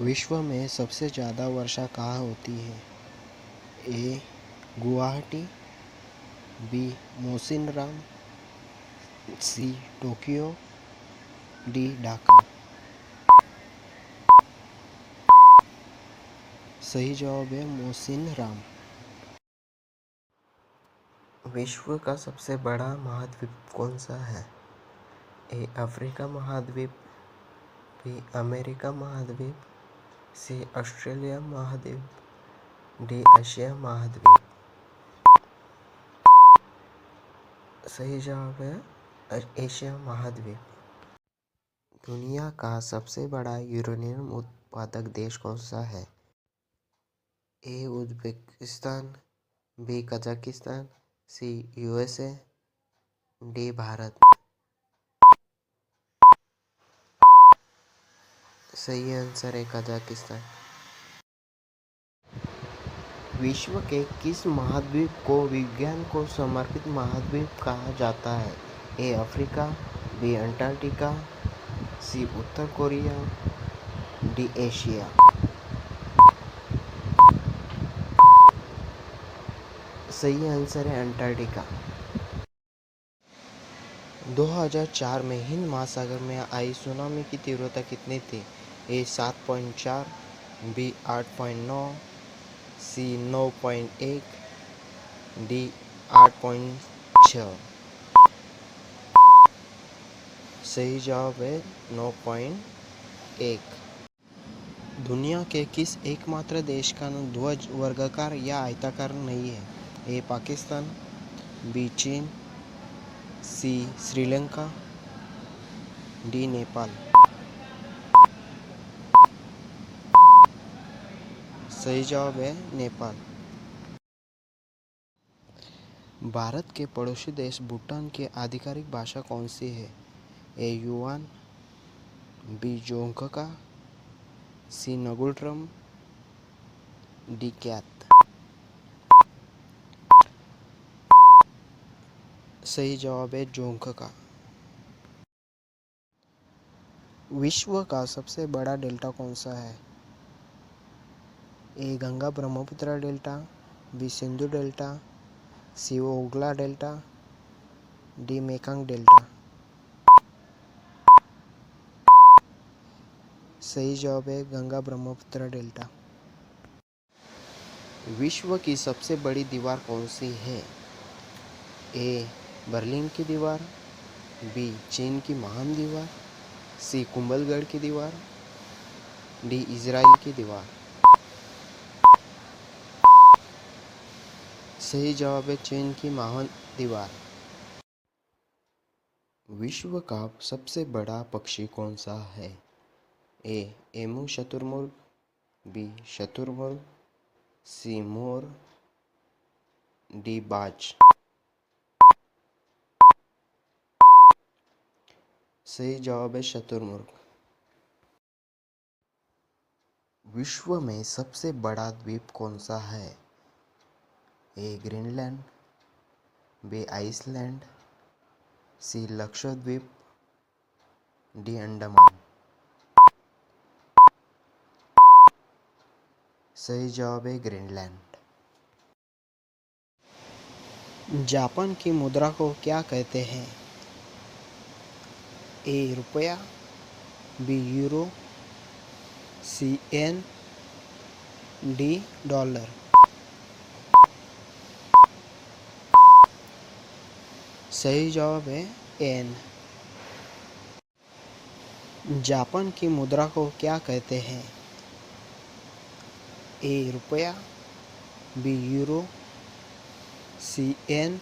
विश्व में सबसे ज़्यादा वर्षा कहाँ होती है? A. Guwahati, B. Mawsynram, C. Tokyo, D. Dhaka. सही जवाब है मोसिनराम। विश्व का सबसे बड़ा महाद्वीप कौन सा है? ए. अफ्रीका महाद्वीप, बी. अमेरिका महाद्वीप, सी. ऑस्ट्रेलिया महाद्वीप, डी. एशिया महाद्वीप। सही जवाब है एशिया महाद्वीप। दुनिया का सबसे बड़ा यूरेनियम उत्पादक देश कौन सा है? A. Uzbekistan, B. Kazakhstan, C. USA, D. Bharat. सही आंसर है कजाकिस्तान। विश्व के किस महाद्वीप को विज्ञान को समर्पित महाद्वीप कहा जाता है? A. Africa, B. Antarctica, C. उत्तर कोरिया, डी. एशिया। सही आंसर है अंटार्कटिका। 2004 में हिंद महासागर में आई सुनामी की तीव्रता कितनी थी? ए. 7.4, बी. 8.9, सी. 9.1, डी. 8.6। सही जवाब है 9.1। दुनिया के किस एकमात्र देश का ध्वज वर्गाकार या आयताकार नहीं है? ए. पाकिस्तान, बी. चीन, सी. श्रीलंका, डी. नेपाल। सही जवाब है नेपाल। भारत के पड़ोसी देश भूटान की आधिकारिक भाषा कौन सी है? A. Yuan, B. Dzongkha, C. Ngultrum, D. Kyat. सही जवाब है जोंगका। विश्व का सबसे बड़ा डेल्टा कौन सा है? A. Ganga Brahmaputra delta, B. Sindhu delta, C. ओगला डेल्टा, डी. Mekong delta. सही जवाब है गंगा ब्रह्मपुत्र डेल्टा। विश्व की सबसे बड़ी दीवार कौन सी है? ए. बर्लिन की दीवार, बी. चीन की महान दीवार, सी. कुंभलगढ़ की दीवार, डी. इजराइल की दीवार। सही जवाब है चीन की महान दीवार। विश्व का सबसे बड़ा पक्षी कौन सा है? ए. एमू शुतुरमुर्ग, बी. शुतुरमुर्ग, सी. मोर, डी. बाज। सही जवाब है शुतुरमुर्ग। विश्व में सबसे बड़ा द्वीप कौन सा है? A. Greenland, B. Iceland, C. Lakshadweep, D. Andaman. सही जवाब है ग्रीनलैंड। जापान की मुद्रा को क्या कहते हैं? ए. रुपया, बी. यूरो, सी. येन, डी. डॉलर। सही जवाब है येन। जापान की मुद्रा को क्या कहते हैं? ए. रुपया, बी. यूरो, सी. येन,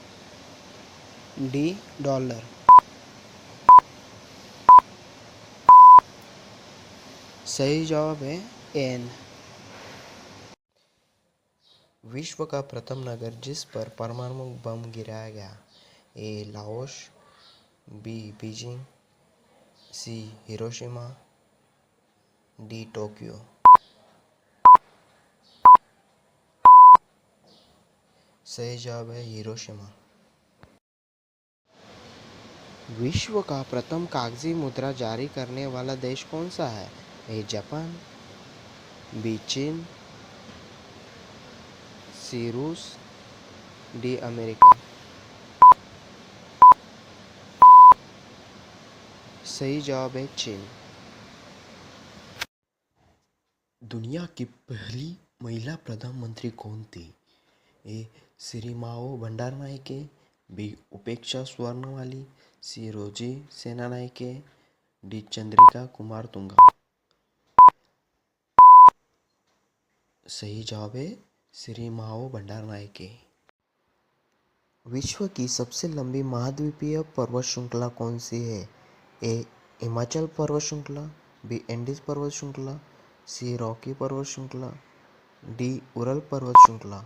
डी. डॉलर। सही जवाब है येन। विश्व का प्रथम नगर जिस पर परमाणु बम गिराया गया? A. Laos, B. Beijing, C. Hiroshima, D. Tokyo. सही जवाब है हिरोशिमा। विश्व का प्रथम कागजी मुद्रा जारी करने वाला देश कौन सा है? ए. जापान, बी चीन, सी रूस, डी अमेरिका। सही जवाब है चीन। दुनिया की पहली महिला प्रधानमंत्री कौन थी? ए सिरिमाओ भंडारनायके, बी उपेक्षा स्वर्णवाली, सी रोजी सेनानायके, डी चंद्रिका कुमार तुंगा। सही जवाब है सिरिमाओ भंडारनायके। विश्व की सबसे लंबी महाद्वीपीय पर्वत श्रृंखला कौन सी है? ए हिमाचल पर्वत श्रृंखला, बी एंडीज पर्वत श्रृंखला, सी रॉकी पर्वत श्रृंखला, डी उरल पर्वत श्रृंखला।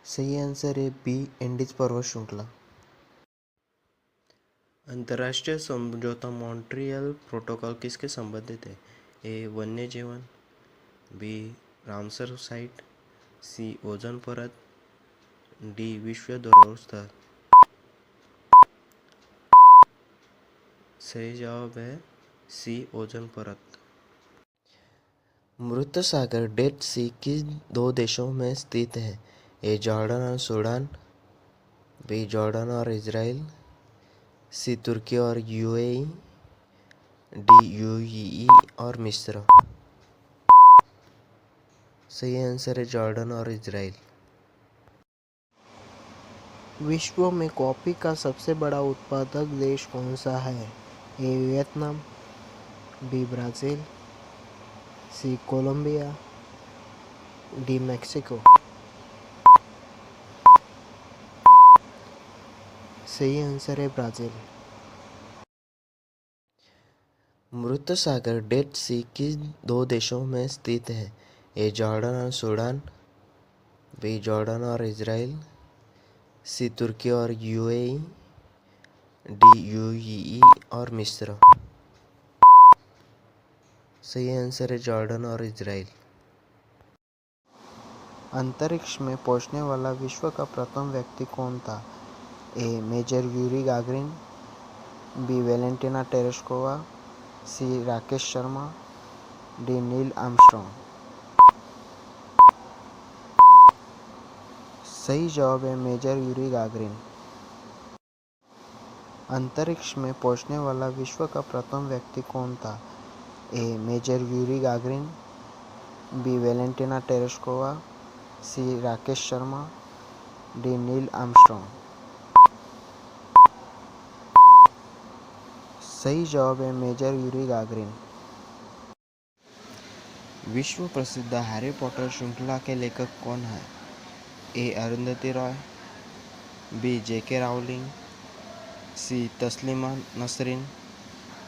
सही आंसर है बी एंडीज पर्वत श्रृंखला। अंतर्राष्ट्रीय समझौता मॉन्ट्रियल प्रोटोकॉल किसके संबंधित है? ए वन्य जीवन, B Ramsar site, C ozone परत, डी विश्व धरोहर स्थल। सही जवाब है सी ओजोन परत। मृत सागर डेड सी किन दो देशों में स्थित है? ए जॉर्डन और सूडान, बी जॉर्डन और इजराइल, सी तुर्की और यूएई, डी यूएई और मिस्र। सही आंसर है जॉर्डन और इजराइल। विश्व में कॉफी का सबसे बड़ा उत्पादक देश कौन सा है? ए वियतनाम, बी ब्राज़ील, सी कोलंबिया, डी मैक्सिको। सही आंसर है ब्राज़ील। मृत सागर डेड सी किन दो देशों में स्थित है? ए जॉर्डन और सूडान, बी जॉर्डन और इजराइल, सी तुर्की और यूएई, डी यूएई और मिस्र। सही आंसर है जॉर्डन और इजराइल। अंतरिक्ष में पहुंचने वाला विश्व का प्रथम व्यक्ति कौन था? A Major Yuri Gagarin, B Valentina Tereshkova, C Rakesh Sharma, D Neil Armstrong. सही जवाब है मेजर यूरी गागरिन। अंतरिक्ष में पहुंचने वाला विश्व का प्रथम व्यक्ति कौन था? A Major Yuri Gagarin, B Valentina Tereshkova, C Rakesh Sharma, D Neil Armstrong. सही जवाब है मेजर यूरी गागरिन। विश्व प्रसिद्ध हैरी पॉटर श्रृंखला के लेखक कौन है? ए अरुंधति रॉय, बी जेके रावलिंग, सी तस्लीमा नसरीन,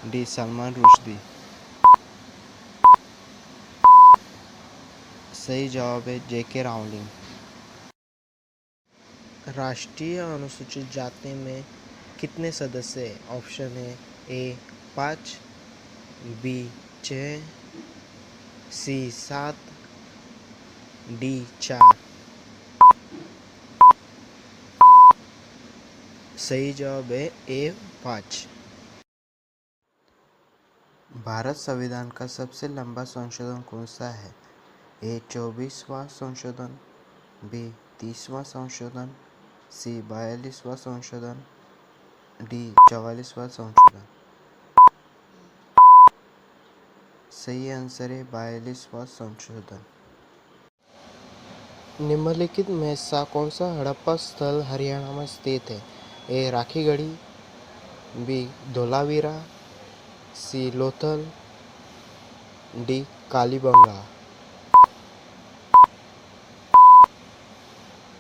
डी सलमान रुश्दी। सही जवाब है जेके रावलिंग। राष्ट्रीय अनुसूचित जाति में कितने सदस्य हैं? ऑप्शन है ए 5, बी 6, सी 7, डी 4। सही जवाब है ए 5। भारत संविधान का सबसे लंबा संशोधन कौन सा है? ए 24वां संशोधन, बी 30वां संशोधन, सी 42वां संशोधन, डी 44वां संशोधन। सही आंसर है 42वां संशोधन। निम्नलिखित में से कौन सा हड़प्पा स्थल हरियाणा में स्थित है? ए राखीगढ़ी, बी धोलावीरा, सी लोथल, डी कालीबंगा।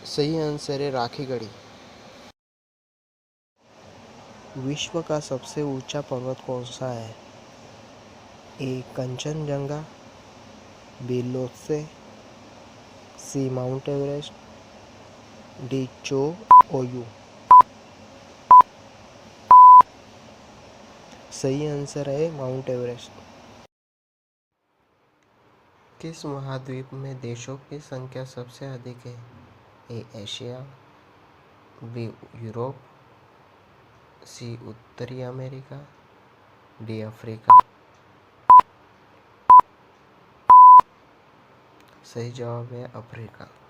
सही आंसर है राखीगढ़ी। विश्व का सबसे ऊंचा पर्वत कौन सा है? ए कंचनजंगा, बी लोत्से, सी माउंट एवरेस्ट, डी चो ओयू। सही आंसर है माउंट एवरेस्ट। किस महाद्वीप में देशों की संख्या सबसे अधिक है? ए एशिया, बी यूरोप, सी उत्तरी अमेरिका, डी अफ्रीका। सही जवाब है अफ्रीका।